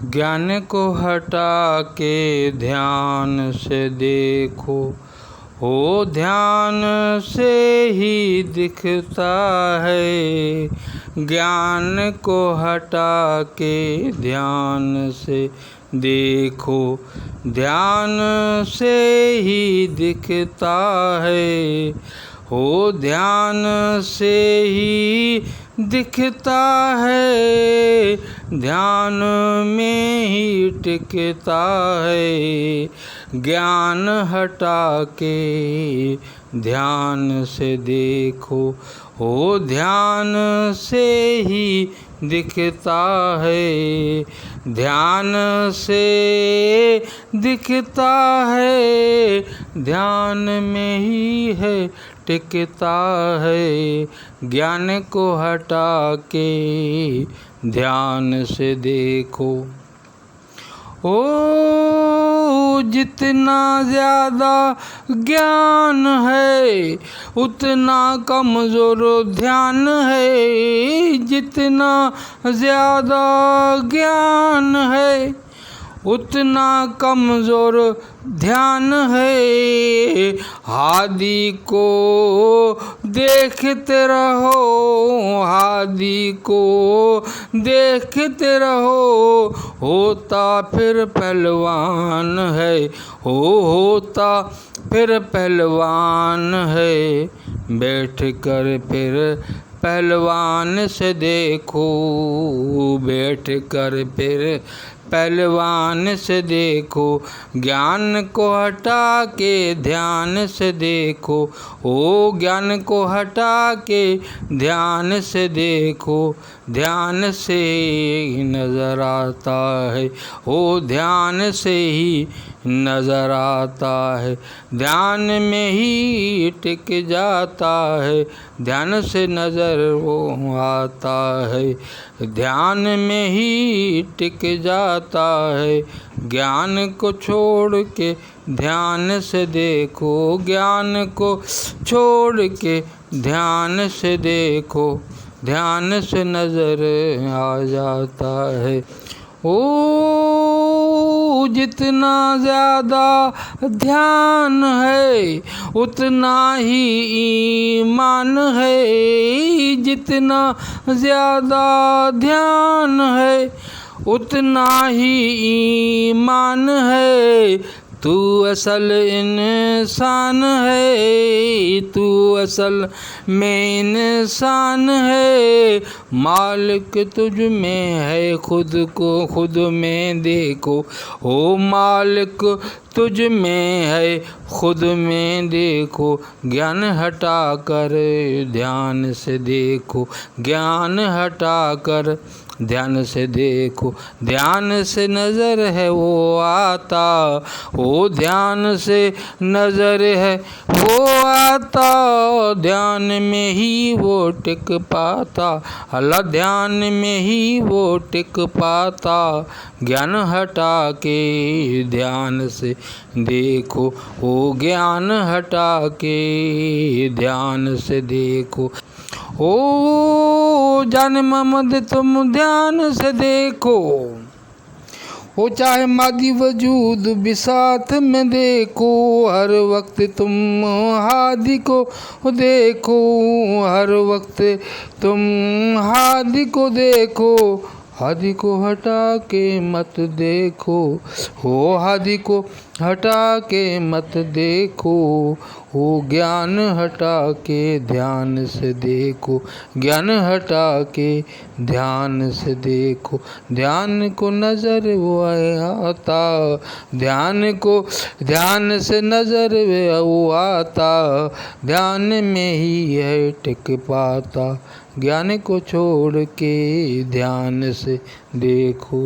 ज्ञान को हटा के ध्यान से देखो, हो ध्यान से ही दिखता है। ज्ञान को हटा के ध्यान से देखो, ध्यान से ही दिखता है। हो ध्यान से ही दिखता है, ध्यान में ही टिकता है। ज्ञान हटा के ध्यान से देखो, हो ध्यान से ही दिखता है। ध्यान से दिखता है, ध्यान में ही है टिकता है। ज्ञान को हटा के ध्यान से देखो। ओ जितना ज़्यादा ज्ञान है उतना कमज़ोर ध्यान है। जितना ज़्यादा ज्ञान है उतना कमज़ोर ध्यान है। हादी को देखते रहो, हादी को देखते रहो। होता फिर पहलवान है, होता फिर पहलवान है। बैठ कर फिर पहलवान से देखो, बैठ कर फिर पहलवान से देखो। ज्ञान को हटा के ध्यान से देखो, ओ ज्ञान को हटा के ध्यान से देखो। ध्यान से ही नज़र आता है, ओ ध्यान से ही नज़र आता है। ध्यान में ही टिक जाता है, ध्यान से नज़र वो आता है। ध्यान में ही टिक जाता है। ज्ञान को छोड़ के ध्यान से देखो, ज्ञान को छोड़ के ध्यान से देखो। ध्यान से नज़र आ जाता है। ओ जितना ज़्यादा ध्यान है उतना ही ईमान है। जितना ज़्यादा ध्यान है उतना ही ईमान है। तू असल इंसान है, तू असल में इंसान है। मालिक तुझ में है, खुद को खुद में देखो। ओ मालिक तुझ में है, खुद में देखो। ज्ञान हटा कर ध्यान से देखो, ज्ञान हटा कर ध्यान से देखो। ध्यान से नज़र है वो आता, वो ध्यान से नज़र है वो आता। ध्यान में ही वो टिक पाता, अल्लाह ध्यान में ही वो टिक पाता। ज्ञान हटा के ध्यान से देखो, वो ज्ञान हटा के ध्यान से देखो। ओ जान मोहम्मद तुम ध्यान से देखो, हो चाहे मादी वजूद भी साथ में देखो। हर वक्त तुम हादी को देखो, हर वक्त तुम हादी को देखो। हादी को हटा के मत देखो, हो हादी को हटा के मत देखो। हो ज्ञान हटा के ध्यान से देखो, ज्ञान हटा के ध्यान से देखो। ध्यान को नज़र वो आता, ध्यान को ध्यान से नज़र वो आता। ध्यान में ही है टिक पाता, ज्ञान को छोड़ के ध्यान से देखो।